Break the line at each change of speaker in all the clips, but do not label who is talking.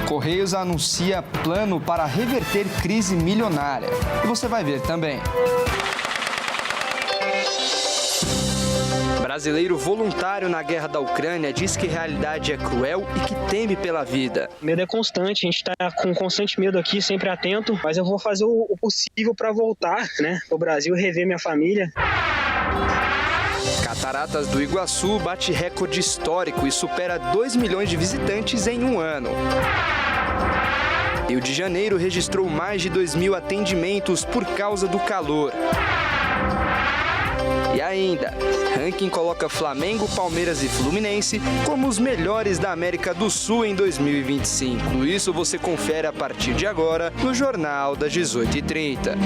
Correios anuncia plano para reverter crise milionária. E você vai ver também. Brasileiro voluntário na guerra da Ucrânia diz que a realidade é cruel e que teme pela vida.
O medo é constante, a gente está com constante medo aqui, sempre atento, mas eu vou fazer o possível para voltar, para o Brasil, rever minha família.
Cataratas do Iguaçu bate recorde histórico e supera 2 milhões de visitantes em um ano. Rio de Janeiro registrou mais de 2.000 atendimentos por causa do calor. E ainda, ranking coloca Flamengo, Palmeiras e Fluminense como os melhores da América do Sul em 2025. Tudo isso você confere a partir de agora no Jornal das 18h30.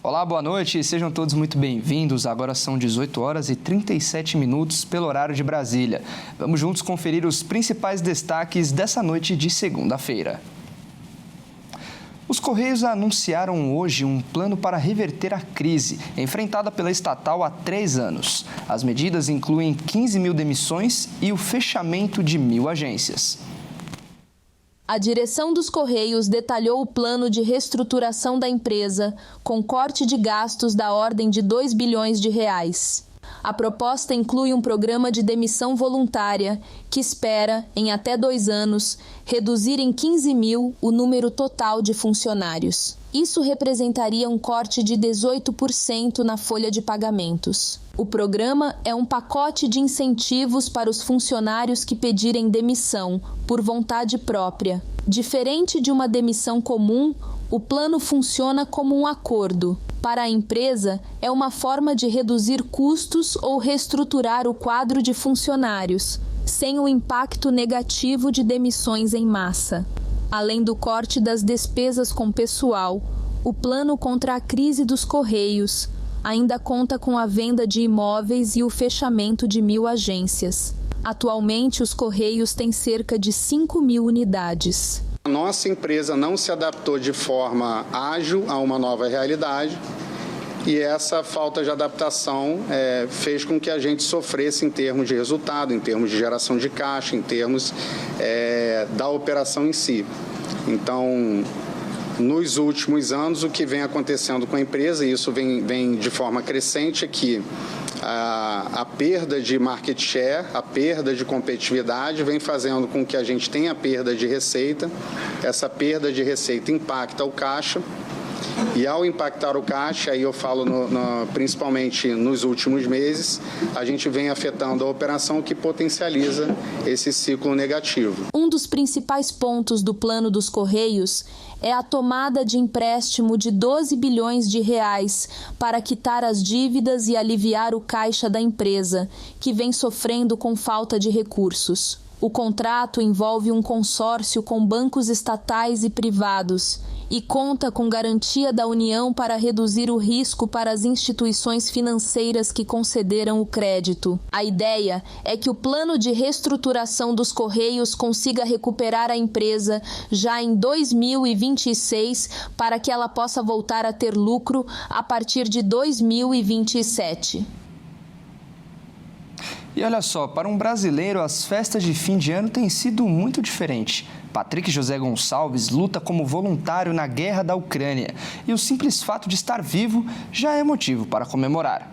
Olá, boa noite, sejam todos muito bem-vindos. Agora são 18h37 pelo horário de Brasília. Vamos juntos conferir os principais destaques dessa noite de segunda-feira. Os Correios anunciaram hoje um plano para reverter a crise enfrentada pela estatal há 3 anos. As medidas incluem 15 mil demissões e o fechamento de 1.000 agências.
A direção dos Correios detalhou o plano de reestruturação da empresa, com corte de gastos da ordem de 2 bilhões de reais. A proposta inclui um programa de demissão voluntária, que espera, em até 2 anos, reduzir em 15 mil o número total de funcionários. Isso representaria um corte de 18% na folha de pagamentos. O programa é um pacote de incentivos para os funcionários que pedirem demissão, por vontade própria. Diferente de uma demissão comum, o plano funciona como um acordo. Para a empresa, é uma forma de reduzir custos ou reestruturar o quadro de funcionários, sem o impacto negativo de demissões em massa. Além do corte das despesas com pessoal, o plano contra a crise dos Correios ainda conta com a venda de imóveis e o fechamento de 1.000 agências. Atualmente, os Correios têm cerca de 5.000 unidades.
A nossa empresa não se adaptou de forma ágil a uma nova realidade e essa falta de adaptação fez com que a gente sofresse em termos de resultado, em termos de geração de caixa, em termos da operação em si. Então, nos últimos anos, o que vem acontecendo com a empresa, e isso vem de forma crescente, é que a perda de market share, a perda de competitividade vem fazendo com que a gente tenha perda de receita. Essa perda de receita impacta o caixa e, ao impactar o caixa, aí eu falo principalmente nos últimos meses, a gente vem afetando a operação, que potencializa esse ciclo negativo.
Um dos principais pontos do plano dos Correios é a tomada de empréstimo de 12 bilhões de reais para quitar as dívidas e aliviar o caixa da empresa, que vem sofrendo com falta de recursos. O contrato envolve um consórcio com bancos estatais e privados e conta com garantia da União para reduzir o risco para as instituições financeiras que concederam o crédito. A ideia é que o plano de reestruturação dos Correios consiga recuperar a empresa já em 2026 para que ela possa voltar a ter lucro a partir de 2027.
E olha só, para um brasileiro, as festas de fim de ano têm sido muito diferentes. Patrick José Gonçalves luta como voluntário na guerra da Ucrânia e o simples fato de estar vivo já é motivo para comemorar.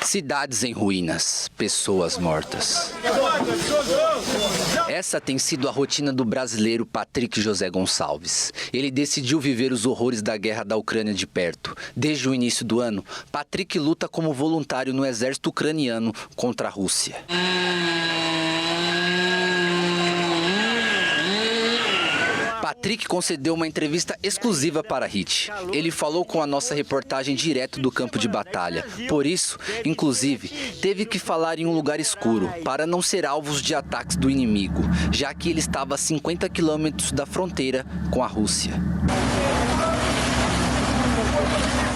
Cidades em ruínas, pessoas mortas. Essa tem sido a rotina do brasileiro Patrick José Gonçalves. Ele decidiu viver os horrores da guerra da Ucrânia de perto. Desde o início do ano, Patrick luta como voluntário no exército ucraniano contra a Rússia. Patrick concedeu uma entrevista exclusiva para a HIT. Ele falou com a nossa reportagem direto do campo de batalha. Por isso, inclusive, teve que falar em um lugar escuro, para não ser alvos de ataques do inimigo, já que ele estava a 50 quilômetros da fronteira com a Rússia.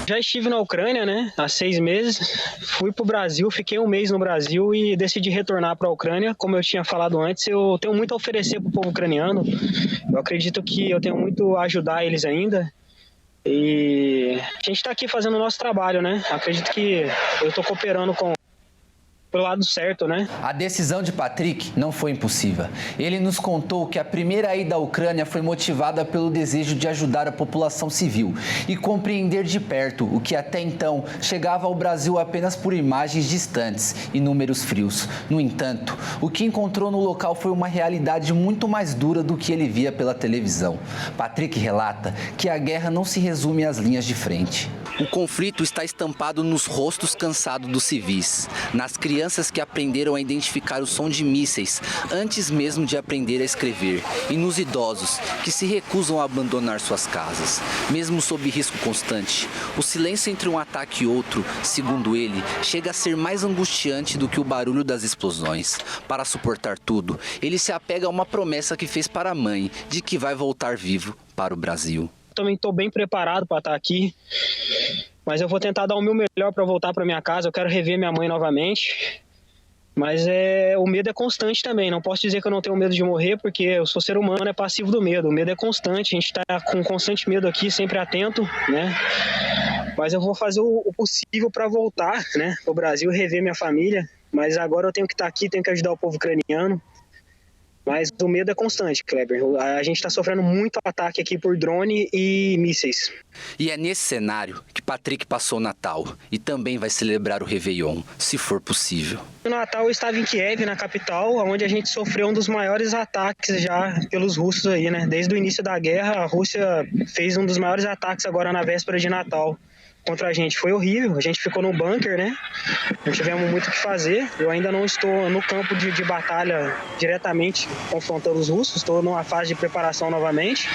Já estive na Ucrânia, né, há 6 meses, fui para o Brasil, fiquei 1 mês no Brasil e decidi retornar para a Ucrânia. Como eu tinha falado antes, eu tenho muito a oferecer para o povo ucraniano, eu acredito que eu tenho muito a ajudar eles ainda. E a gente está aqui fazendo o nosso trabalho, né, acredito que eu estou cooperando pelo lado certo, né?
A decisão de Patrick não foi impossível. Ele nos contou que a primeira ida à Ucrânia foi motivada pelo desejo de ajudar a população civil e compreender de perto o que até então chegava ao Brasil apenas por imagens distantes e números frios. No entanto, o que encontrou no local foi uma realidade muito mais dura do que ele via pela televisão. Patrick relata que a guerra não se resume às linhas de frente. O conflito está estampado nos rostos cansados dos civis, nas crianças que aprenderam a identificar o som de mísseis antes mesmo de aprender a escrever, e nos idosos que se recusam a abandonar suas casas, mesmo sob risco constante. O silêncio entre um ataque e outro, segundo ele, chega a ser mais angustiante do que o barulho das explosões. Para suportar tudo, ele se apega a uma promessa que fez para a mãe, de que vai voltar vivo para o Brasil.
Também estou bem preparado para estar aqui, mas eu vou tentar dar o meu melhor para voltar para minha casa. Eu quero rever minha mãe novamente, mas o medo é constante também. Não posso dizer que eu não tenho medo de morrer, porque eu sou ser humano, é passivo do medo. O medo é constante, a gente está com constante medo aqui, sempre atento, né? Mas eu vou fazer o possível para voltar, né, para o Brasil, rever minha família. Mas agora eu tenho que estar aqui, tenho que ajudar o povo ucraniano. Mas o medo é constante, Kleber. A gente está sofrendo muito ataque aqui por drone e mísseis.
E é nesse cenário que Patrick passou o Natal e também vai celebrar o Réveillon, se for possível.
No Natal eu estava em Kiev, na capital, onde a gente sofreu um dos maiores ataques já pelos russos aí, né? Desde o início da guerra, a Rússia fez um dos maiores ataques agora na véspera de Natal contra a gente. Foi horrível, a gente ficou no bunker, né? Não tivemos muito o que fazer. Eu ainda não estou no campo de batalha diretamente confrontando os russos, estou numa fase de preparação novamente.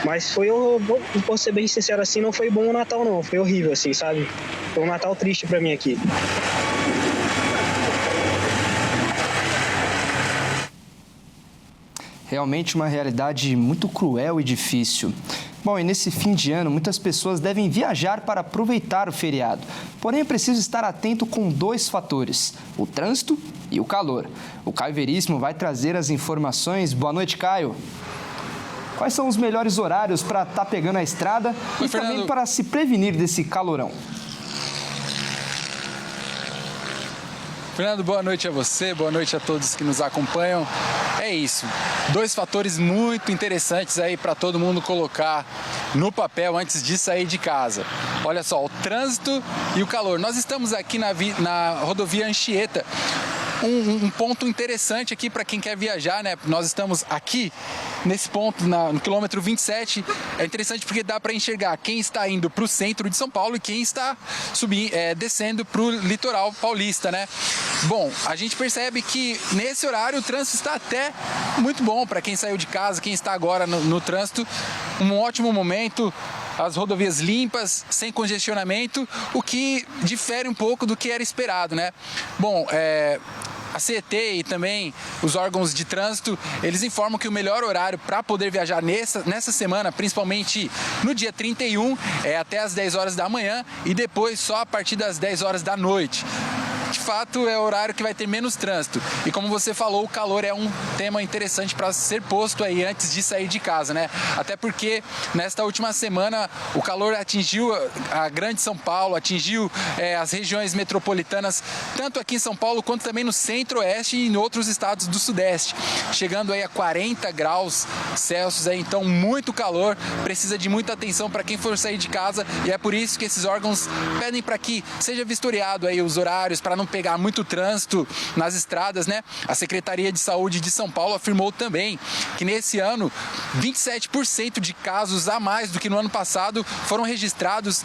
Mas vou ser bem sincero assim, não foi bom o Natal não, foi horrível assim, sabe? Foi um Natal triste pra mim aqui.
Realmente uma realidade muito cruel e difícil. Bom, e nesse fim de ano, muitas pessoas devem viajar para aproveitar o feriado. Porém, é preciso estar atento com 2 fatores, o trânsito e o calor. O Caio Veríssimo vai trazer as informações. Boa noite, Caio. Quais são os melhores horários para estar pegando a estrada e também para se prevenir desse calorão?
Fernando, boa noite a você, boa noite a todos que nos acompanham. É isso, 2 fatores muito interessantes aí para todo mundo colocar no papel antes de sair de casa. Olha só, o trânsito e o calor. Nós estamos aqui na rodovia Anchieta. Um ponto interessante aqui para quem quer viajar, né? Nós estamos aqui nesse ponto, no quilômetro 27. É interessante porque dá para enxergar quem está indo para o centro de São Paulo e quem está descendo para o litoral paulista, né? Bom, a gente percebe que nesse horário o trânsito está até muito bom para quem saiu de casa, quem está agora no trânsito. Um ótimo momento. As rodovias limpas, sem congestionamento, o que difere um pouco do que era esperado, né? Bom, a CET e também os órgãos de trânsito, eles informam que o melhor horário para poder viajar nessa semana, principalmente no dia 31, é até às 10 horas da manhã e depois só a partir das 10 horas da noite. De fato, é o horário que vai ter menos trânsito. E como você falou, o calor é um tema interessante para ser posto aí antes de sair de casa, né? Até porque nesta última semana o calor atingiu a grande São Paulo, atingiu as regiões metropolitanas, tanto aqui em São Paulo quanto também no centro-oeste e em outros estados do sudeste, chegando aí a 40 graus Celsius, então muito calor, precisa de muita atenção para quem for sair de casa e é por isso que esses órgãos pedem para que seja vistoriado aí os horários para não pegar muito trânsito nas estradas, né? A Secretaria de Saúde de São Paulo afirmou também que nesse ano 27% de casos a mais do que no ano passado foram registrados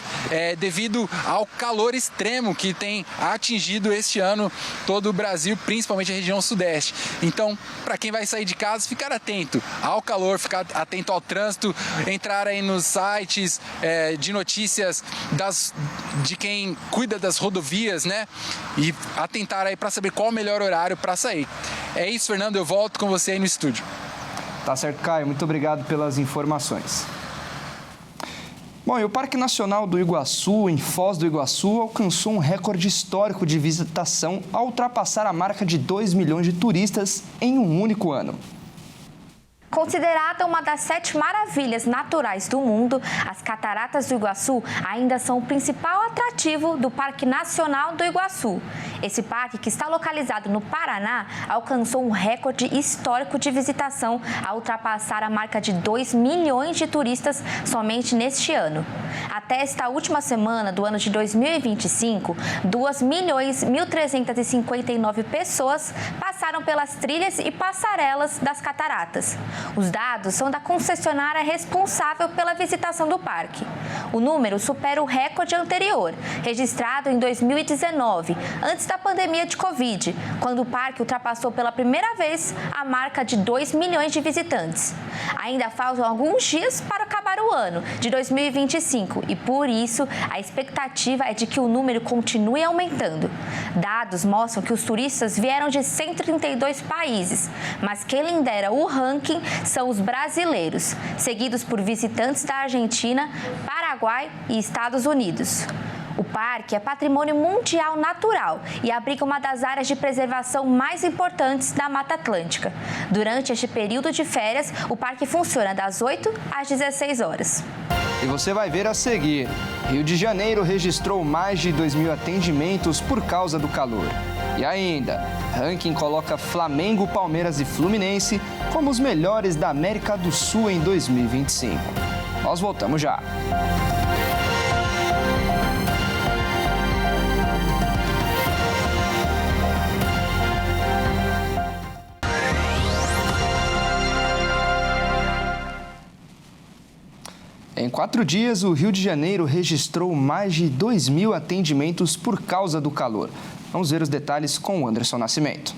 devido ao calor extremo que tem atingido este ano todo o Brasil, principalmente a região sudeste. Então, para quem vai sair de casa, ficar atento ao calor, ficar atento ao trânsito, entrar aí nos sites de notícias de quem cuida das rodovias, né? E atentar aí para saber qual o melhor horário para sair. É isso, Fernando, eu volto com você aí no estúdio.
Tá certo, Caio. Muito obrigado pelas informações. Bom, e o Parque Nacional do Iguaçu, em Foz do Iguaçu, alcançou um recorde histórico de visitação ao ultrapassar a marca de 2 milhões de turistas em um único ano.
Considerada uma das 7 maravilhas naturais do mundo, as Cataratas do Iguaçu ainda são o principal atrativo do Parque Nacional do Iguaçu. Esse parque, que está localizado no Paraná, alcançou um recorde histórico de visitação ao ultrapassar a marca de 2 milhões de turistas somente neste ano. Até esta última semana do ano de 2025, 2.1.359 pessoas passaram pelas trilhas e passarelas das cataratas. Os dados são da concessionária responsável pela visitação do parque. O número supera o recorde anterior, registrado em 2019, antes da pandemia de Covid, quando o parque ultrapassou pela primeira vez a marca de 2 milhões de visitantes. Ainda faltam alguns dias para acabar o ano de 2025 e, por isso, a expectativa é de que o número continue aumentando. Dados mostram que os turistas vieram de 132 países, mas quem lidera o ranking são os brasileiros, seguidos por visitantes da Argentina, Paraguai e Estados Unidos. O parque é patrimônio mundial natural e abriga uma das áreas de preservação mais importantes da Mata Atlântica. Durante este período de férias, o parque funciona das 8 às 16 horas.
E você vai ver a seguir. Rio de Janeiro registrou mais de 2.000 atendimentos por causa do calor. E ainda, ranking coloca Flamengo, Palmeiras e Fluminense como os melhores da América do Sul em 2025. Nós voltamos já. Em 4 dias, o Rio de Janeiro registrou mais de 2.000 atendimentos por causa do calor. Vamos ver os detalhes com o Anderson Nascimento.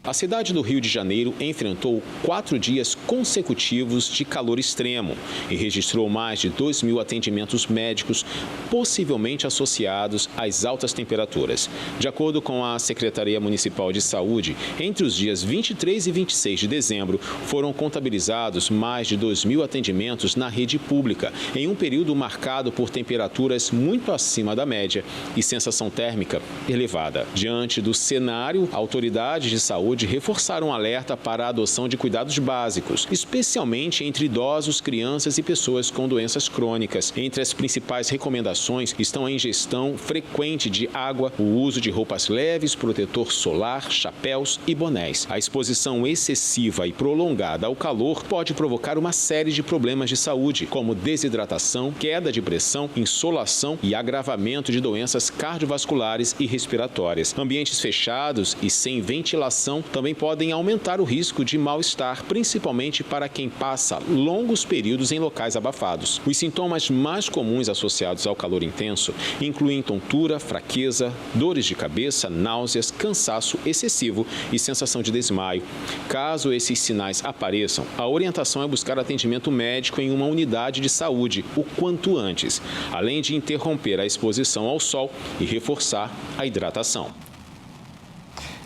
A cidade do Rio de Janeiro enfrentou 4 dias consecutivos de calor extremo e registrou mais de 2.000 atendimentos médicos, possivelmente associados às altas temperaturas. De acordo com a Secretaria Municipal de Saúde, entre os dias 23 e 26 de dezembro, foram contabilizados mais de 2.000 atendimentos na rede pública, em um período marcado por temperaturas muito acima da média e sensação térmica elevada. Diante do cenário, autoridades de saúde reforçaram um alerta para a adoção de cuidados básicos, especialmente entre idosos, crianças e pessoas com doenças crônicas. Entre as principais recomendações estão a ingestão frequente de água, o uso de roupas leves, protetor solar, chapéus e bonés. A exposição excessiva e prolongada ao calor pode provocar uma série de problemas de saúde, como desidratação, queda de pressão, insolação e agravamento de doenças cardiovasculares e respiratórias. Ambientes fechados e sem ventilação também podem aumentar o risco de mal-estar, principalmente para quem passa longos períodos em locais abafados. Os sintomas mais comuns associados ao calor intenso incluem tontura, fraqueza, dores de cabeça, náuseas, cansaço excessivo e sensação de desmaio. Caso esses sinais apareçam, a orientação é buscar atendimento médico em uma unidade de saúde o quanto antes, além de interromper a exposição ao sol e reforçar a hidratação.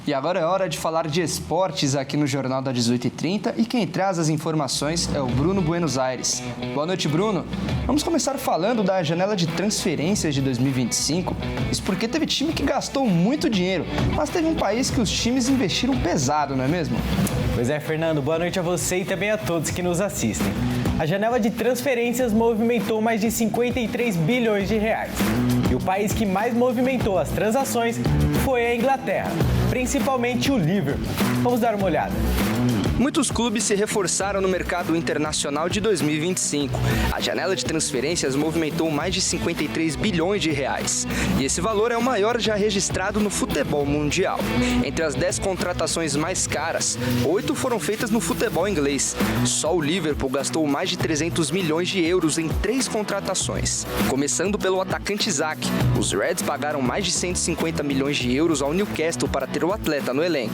E agora é hora de falar de esportes aqui no Jornal da 18h30 e quem traz as informações é o Bruno Buenos Aires. Boa noite, Bruno. Vamos começar falando da janela de transferências de 2025. Isso porque teve time que gastou muito dinheiro, mas teve um país que os times investiram pesado, não é mesmo?
Pois é, Fernando. Boa noite a você e também a todos que nos assistem. A janela de transferências movimentou mais de 53 bilhões de reais. E o país que mais movimentou as transações foi a Inglaterra, principalmente o Liverpool. Vamos dar uma olhada.
Muitos clubes se reforçaram no mercado internacional de 2025. A janela de transferências movimentou mais de 53 bilhões de reais. E esse valor é o maior já registrado no futebol mundial. Entre as 10 contratações mais caras, 8 foram feitas no futebol inglês. Só o Liverpool gastou mais de 300 milhões de euros em 3 contratações. Começando pelo atacante Isaac, os Reds pagaram mais de 150 milhões de euros ao Newcastle para ter o atleta no elenco.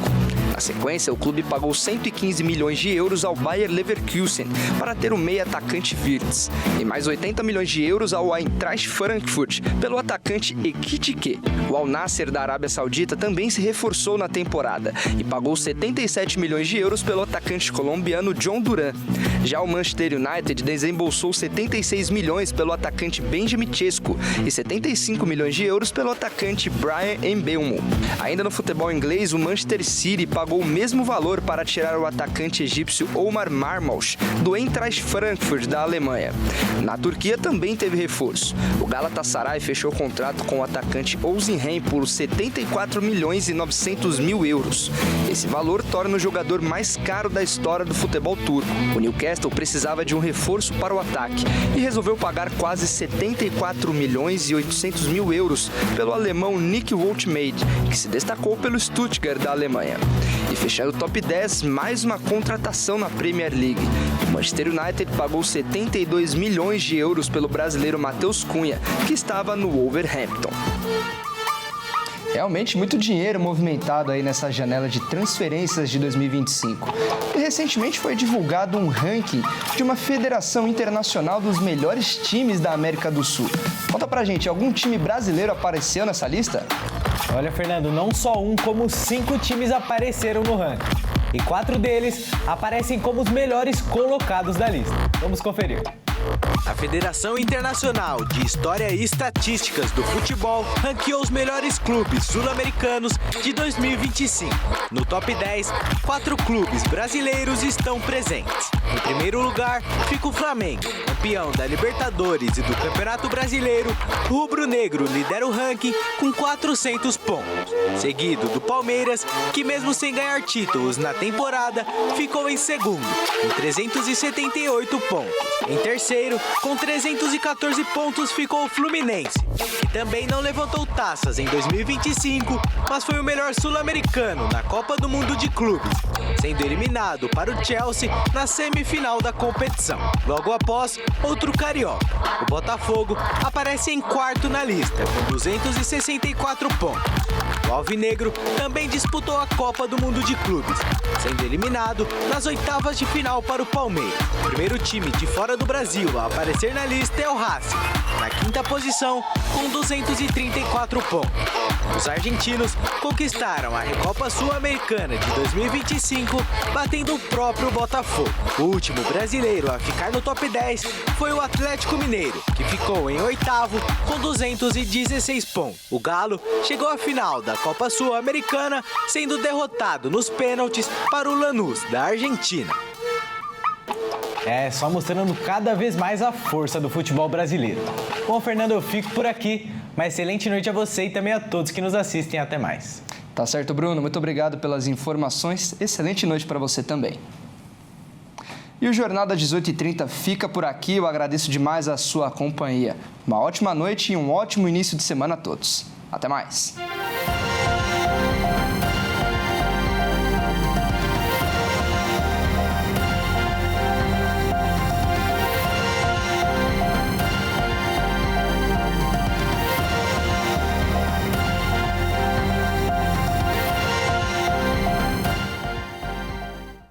Na sequência, o clube pagou 115 milhões de euros ao Bayer Leverkusen para ter o meia atacante Wirtz e mais 80 milhões de euros ao Eintracht Frankfurt pelo atacante Ekitike. O Al Nassr da Arábia Saudita também se reforçou na temporada e pagou 77 milhões de euros pelo atacante colombiano John Duran. Já o Manchester United desembolsou 76 milhões pelo atacante Benjamin Sesko e 75 milhões de euros pelo atacante Brian Mbeumo. Ainda no futebol inglês, o Manchester City pagou o mesmo valor para tirar o atacante egípcio Omar Marmoush do Eintracht Frankfurt da Alemanha. Na Turquia também teve reforço. O Galatasaray fechou contrato com o atacante Osimhen por 74 milhões e 900 mil euros. Esse valor torna o jogador mais caro da história do futebol turco. O Newcastle precisava de um reforço para o ataque e resolveu pagar quase 74 milhões e 800 mil euros pelo alemão Nick Woltemade, que se destacou pelo Stuttgart da Alemanha. E fechando o top 10, mais uma contratação na Premier League. O Manchester United pagou 72 milhões de euros pelo brasileiro Matheus Cunha, que estava no Wolverhampton. Realmente muito dinheiro movimentado aí nessa janela de transferências de 2025. E recentemente foi divulgado um ranking de uma federação internacional dos melhores times da América do Sul. Conta pra gente, algum time brasileiro apareceu nessa lista?
Olha, Fernando, não só um, como 5 times apareceram no ranking. E 4 deles aparecem como os melhores colocados da lista. Vamos conferir.
A Federação Internacional de História e Estatísticas do Futebol ranqueou os melhores clubes sul-americanos de 2025. No top 10, 4 clubes brasileiros estão presentes. Em primeiro lugar, fica o Flamengo, campeão da Libertadores e do Campeonato Brasileiro. O rubro-negro lidera o ranking com 400 pontos. Seguido do Palmeiras, que mesmo sem ganhar títulos na temporada, ficou em segundo, com 378 pontos. Em terceiro, com 314 pontos, ficou o Fluminense, que também não levantou taças em 2025, mas foi o melhor sul-americano na Copa do Mundo de Clubes, sendo eliminado para o Chelsea na semifinal da competição. Logo após, outro carioca, o Botafogo, aparece em quarto na lista, com 264 pontos. O alvinegro também disputou a Copa do Mundo de Clubes, sendo eliminado nas oitavas de final para o Palmeiras. O primeiro time de fora do Brasil a aparecer na lista é o Racing, na quinta posição com 234 pontos. Os argentinos conquistaram a Recopa Sul-Americana de 2025, batendo o próprio Botafogo. O último brasileiro a ficar no top 10 foi o Atlético Mineiro, que ficou em oitavo com 216 pontos. O Galo chegou à final da Copa Sul-Americana, sendo derrotado nos pênaltis para o Lanús, da Argentina.
Só mostrando cada vez mais a força do futebol brasileiro. Bom, Fernando, eu fico por aqui. Uma excelente noite a você e também a todos que nos assistem. Até mais.
Tá certo, Bruno. Muito obrigado pelas informações. Excelente noite para você também. E o Jornal das 18h30 fica por aqui. Eu agradeço demais a sua companhia. Uma ótima noite e um ótimo início de semana a todos. Até mais.